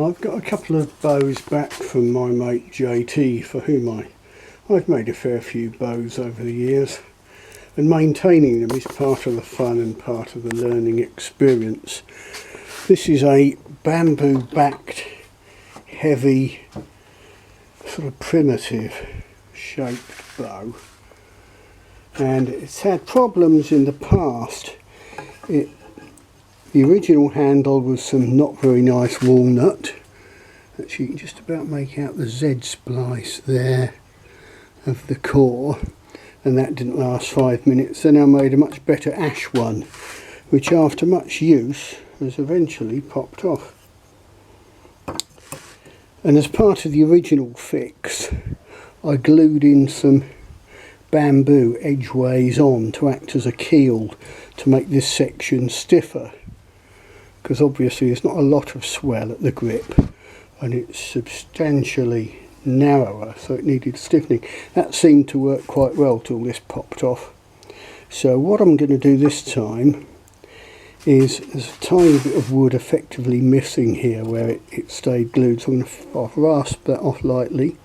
I've got a couple of bows back from my mate JT, for whom I've made a fair few bows over the years, and maintaining them is part of the fun and part of the learning experience. This is a bamboo backed, heavy, sort of primitive shaped bow, and it's had problems in the past. The original handle was some not very nice walnut. Actually, you can just about make out the Z splice there of the core, and that didn't last 5 minutes. Then I made a much better ash one, which after much use has eventually popped off. And as part of the original fix, I glued in some bamboo edgeways on to act as a keel to make this section stiffer, because obviously there's not a lot of swell at the grip and it's substantially narrower, so it needed stiffening. That seemed to work quite well till this popped off. So what I'm going to do this time is, there's a tiny bit of wood effectively missing here where it stayed glued, so I'm going to rasp that off lightly.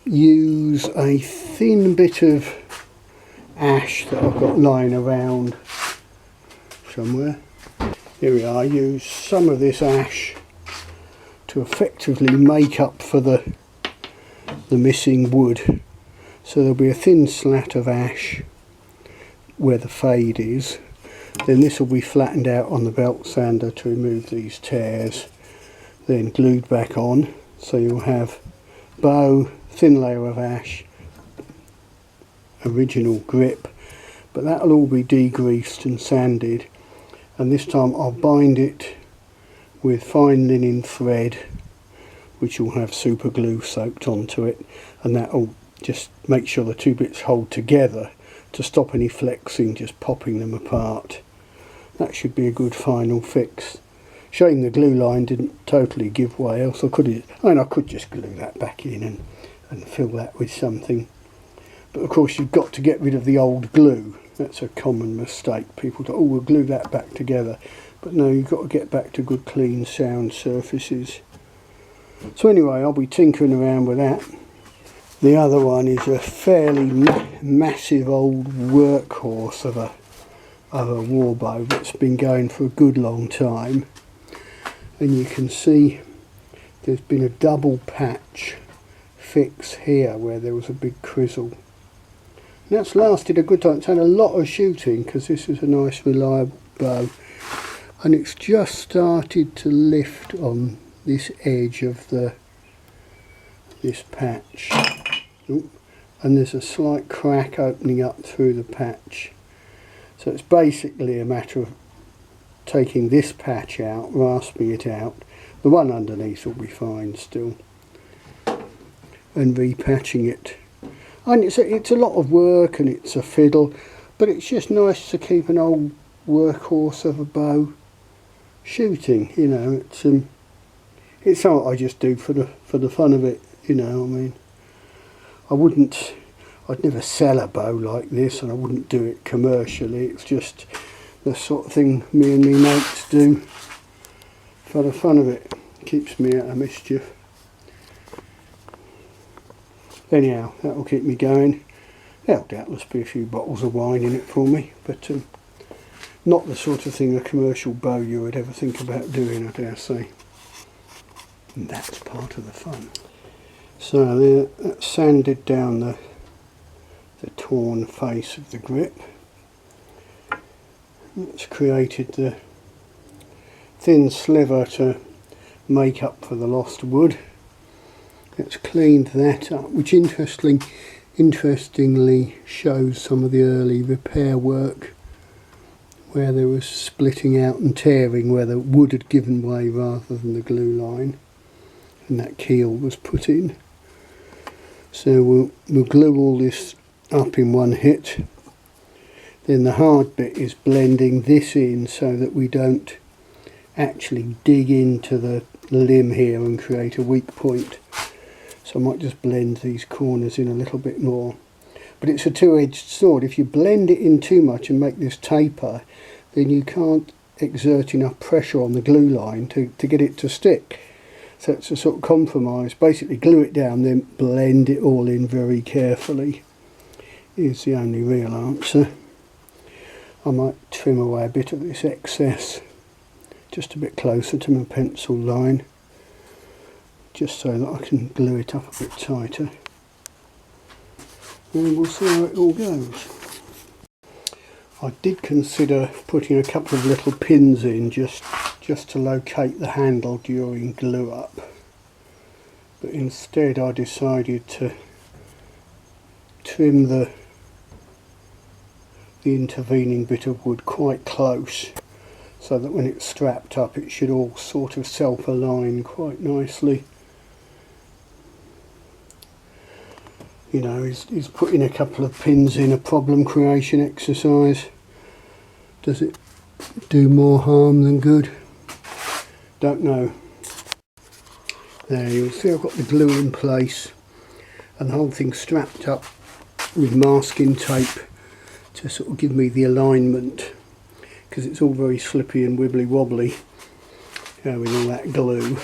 Use a thin bit of ash that I've got lying around somewhere. Here we are. Use some of this ash to effectively make up for the missing wood. So there'll be a thin slat of ash where the fade is. Then this will be flattened out on the belt sander to remove these tears. Then glued back on. So you'll have bow, thin layer of ash, original grip, but that'll all be degreased and sanded. And this time I'll bind it with fine linen thread, which will have super glue soaked onto it, and that'll just make sure the two bits hold together to stop any flexing, just popping them apart. That should be a good final fix. Shame the glue line didn't totally give way, else I could just glue that back in and fill that with something. But of course you've got to get rid of the old glue. That's a common mistake. People do, oh, we'll glue that back together. But no, you've got to get back to good clean sound surfaces. So anyway, I'll be tinkering around with that. The other one is a fairly massive old workhorse of a war bow that's been going for a good long time. And you can see there's been a double patch fix here where there was a big crizzle. And that's lasted a good time. It's had a lot of shooting because this is a nice reliable bow, and it's just started to lift on this edge of this patch. Ooh. And there's a slight crack opening up through the patch. So it's basically a matter of taking this patch out, rasping it out. The one underneath will be fine still, and repatching it. And it's a lot of work and it's a fiddle, but it's just nice to keep an old workhorse of a bow shooting. You know, it's something I just do for the fun of it. You know, I mean, I'd never sell a bow like this, and I wouldn't do it commercially. It's just the sort of thing me and me mates do for the fun of it. Keeps me out of mischief. Anyhow, that'll keep me going. There'll doubtless be a few bottles of wine in it for me, but not the sort of thing a commercial bow you would ever think about doing, I dare say. And that's part of the fun. So there, that's sanded down the torn face of the grip. It's created the thin sliver to make up for the lost wood. It's cleaned that up, which interestingly shows some of the early repair work where there was splitting out and tearing where the wood had given way rather than the glue line, and that keel was put in. So we'll glue all this up in one hit. Then the hard bit is blending this in so that we don't actually dig into the limb here and create a weak point. So I might just blend these corners in a little bit more. But it's a two-edged sword. If you blend it in too much and make this taper, then you can't exert enough pressure on the glue line to get it to stick. So it's a sort of compromise. Basically glue it down, then blend it all in very carefully is the only real answer. I might trim away a bit of this excess just a bit closer to my pencil line, just so that I can glue it up a bit tighter. And we'll see how it all goes. I did consider putting a couple of little pins in just to locate the handle during glue up, but instead I decided to trim the intervening bit of wood quite close, so that when it's strapped up it should all sort of self-align quite nicely. You know, is putting a couple of pins in a problem creation exercise? Does it do more harm than good? Don't know. There, you'll see I've got the glue in place and the whole thing strapped up with masking tape to sort of give me the alignment, because it's all very slippy and wibbly wobbly with all that glue.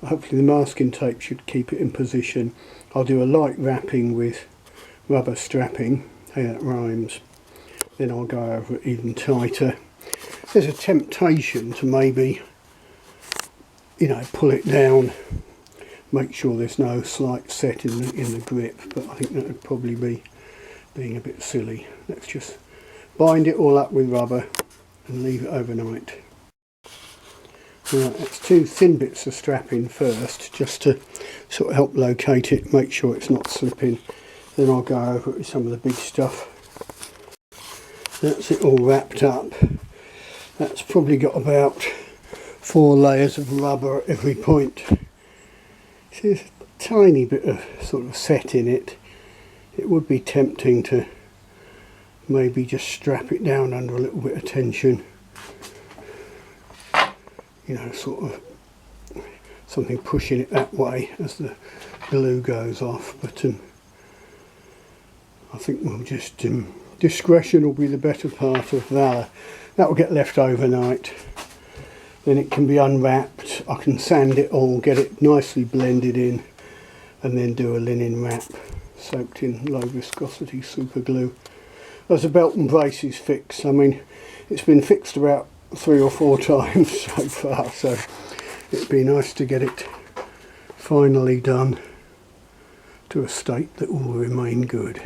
Hopefully the masking tape should keep it in position. I'll do a light wrapping with rubber strapping, hey, that rhymes. Then I'll go over it even tighter. There's a temptation to maybe, you know, pull it down, make sure there's no slight set in the grip, but I think that would probably be being a bit silly. Let's just bind it all up with rubber and leave it overnight. Right, that's 2 thin bits of strapping first, just to sort of help locate it, make sure it's not slipping. Then I'll go over it with some of the big stuff. That's it all wrapped up. That's probably got about 4 layers of rubber at every point. See, there's a tiny bit of sort of set in it. It would be tempting to maybe just strap it down under a little bit of tension. You know, sort of something pushing it that way as the glue goes off, but I think we'll just discretion will be the better part of valour. That will get left overnight, then it can be unwrapped. I can sand it all, get it nicely blended in, and then do a linen wrap soaked in low viscosity super glue. There's a belt and braces fix. I mean, it's been fixed about 3 or 4 times so far, so it'd be nice to get it finally done to a state that will remain good.